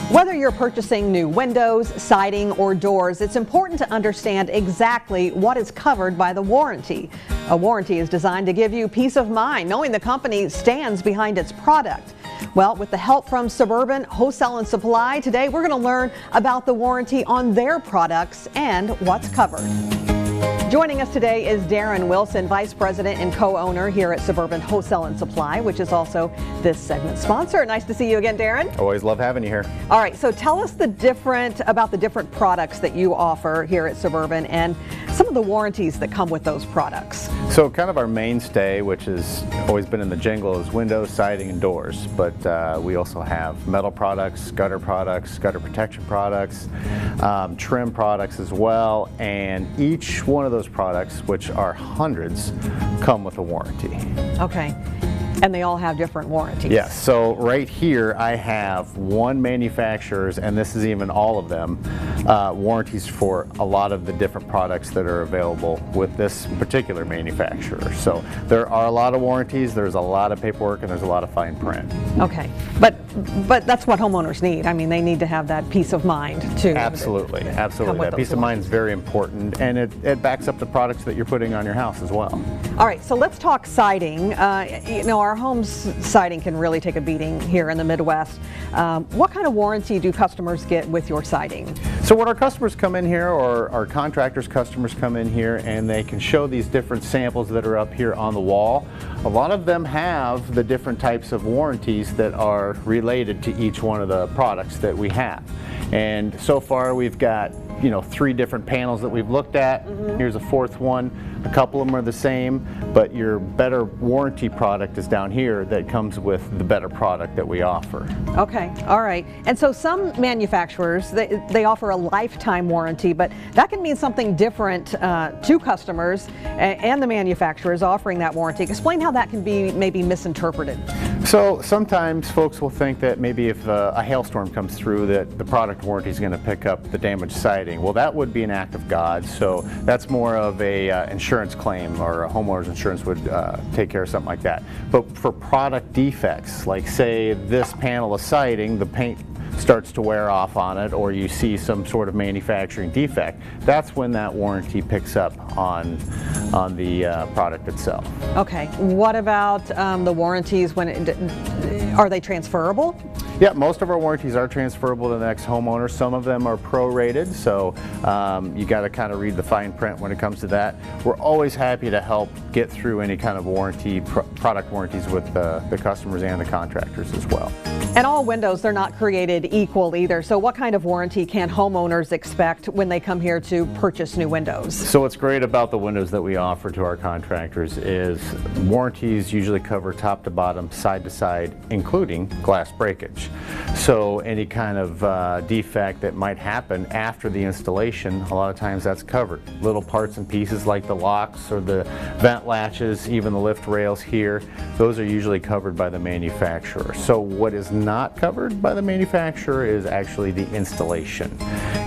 Whether you're purchasing new windows, siding, or doors, it's important to understand exactly what is covered by the warranty. A warranty is designed to give you peace of mind, knowing the company stands behind its product. Well, with the help from Suburban Wholesale and Supply, today we're going to learn about the warranty on their products and what's covered. Joining us today is Darin Wilson, Vice President and co-owner here at Suburban Wholesale and Supply, which is also this segment's sponsor. Nice to see you again, Darin. Always love having you here. All right, so tell us about the different products that you offer here at Suburban and some of the warranties that come with those products. So kind of our mainstay, which has always been in the jingle, is windows, siding, and doors. But we also have metal products, gutter protection products, trim products as well. And each one of those products, which are hundreds, come with a warranty. Okay. And they all have different warranties. Yes, so right here I have one manufacturer's, and this is even all of them, warranties for a lot of the different products that are available with this particular manufacturer. So there are a lot of warranties, there's a lot of paperwork, and there's a lot of fine print. Okay, but that's what homeowners need. I mean, they need to have that peace of mind too. Absolutely, absolutely. That peace of mind is very important, and it backs up the products that you're putting on your house as well. All right, so let's talk siding. You know, our home's siding can really take a beating here in the Midwest. What kind of warranty do customers get with your siding? So when our customers come in here, or our contractors' customers come in here, and they can show these different samples that are up here on the wall, a lot of them have the different types of warranties that are related to each one of the products that we have. And so far we've got, you know, 3 different panels that we've looked at. Here's a 4th one. A couple of them are the same, but your better warranty product is down here that comes with the better product that we offer. Okay, all right. And so some manufacturers, they offer a lifetime warranty, but that can mean something different to customers and the manufacturers offering that warranty. Explain how that can be maybe misinterpreted. So sometimes folks will think that maybe if a hailstorm comes through that the product warranty is going to pick up the damaged siding. Well, that would be an act of God, so that's more of a insurance claim, or a homeowner's insurance would take care of something like that. But for product defects, like say this panel of siding, the paint starts to wear off on it, or you see some sort of manufacturing defect, that's when that warranty picks up on the product itself. Okay, what about the warranties are they transferable? Yeah, most of our warranties are transferable to the next homeowner. Some of them are prorated, so you got to kind of read the fine print when it comes to that. We're always happy to help get through any kind of warranty, product warranties with the customers and the contractors as well. And all windows, they're not created equal either. So what kind of warranty can homeowners expect when they come here to purchase new windows? So what's great about the windows that we offer to our contractors is warranties usually cover top to bottom, side to side, including glass breakage. So any kind of defect that might happen after the installation, a lot of times that's covered. Little parts and pieces like the locks or the vent latches, even the lift rails here, those are usually covered by the manufacturer. So what is not covered by the manufacturer is actually the installation.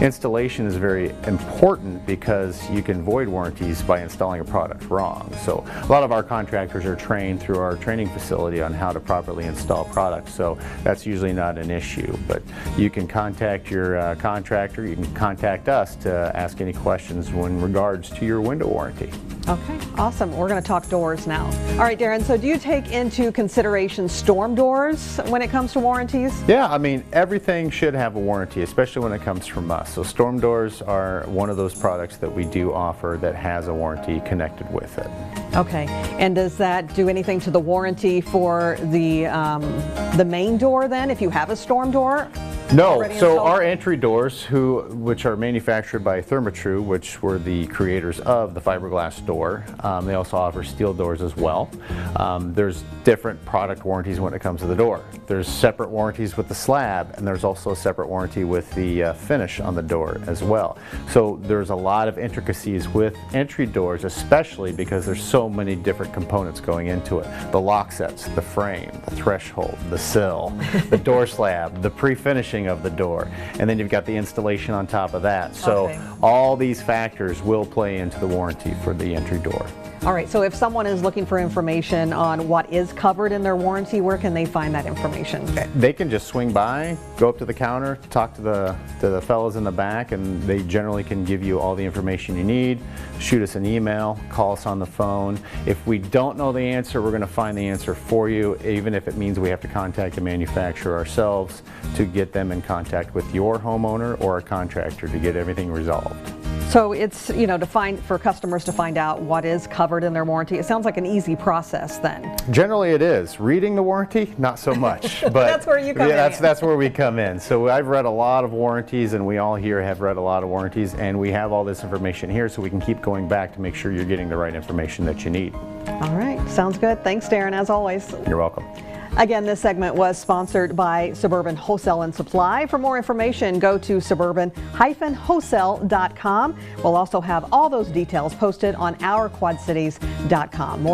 Installation is very important because you can void warranties by installing a product wrong. So a lot of our contractors are trained through our training facility on how to properly install products, so that's usually not an issue. But you can contact your contractor, you can contact us to ask any questions in regards to your window warranty. Okay, awesome. We're going to talk doors now. All right, Darin, so do you take into consideration storm doors when it comes to warranties? Yeah, I mean, everything should have a warranty, especially when it comes from us. So storm doors are one of those products that we do offer that has a warranty connected with it. Okay, and does that do anything to the warranty for the main door then, if you have a storm door? No, so our entry doors, which are manufactured by Therma-Tru, which were the creators of the fiberglass door, they also offer steel doors as well. There's different product warranties when it comes to the door. There's separate warranties with the slab, and there's also a separate warranty with the finish on the door as well. So there's a lot of intricacies with entry doors, especially because there's so many different components going into it. The lock sets, the frame, the threshold, the sill, the door slab, the pre-finishing of the door, and then you've got the installation on top of that. So all these factors will play into the warranty for the entry door. All right, so if someone is looking for information on what is covered in their warranty, where can they find that information? They can just swing by, go up to the counter, talk to the fellows in the back, and they generally can give you all the information you need. Shoot us an email, call us on the phone. If we don't know the answer, we're going to find the answer for you, even if it means we have to contact the manufacturer ourselves to get them in contact with your homeowner or a contractor to get everything resolved. So it's, for customers to find out what is covered in their warranty. It sounds like an easy process then. Generally it is. Reading the warranty, not so much. But that's where you come in. That's where we come in. So I've read a lot of warranties, and we all here have read a lot of warranties, and we have all this information here so we can keep going back to make sure you're getting the right information that you need. All right, sounds good. Thanks, Darin, as always. You're welcome. Again, this segment was sponsored by Suburban Wholesale and Supply. For more information, go to suburban-wholesale.com. We'll also have all those details posted on ourquadcities.com.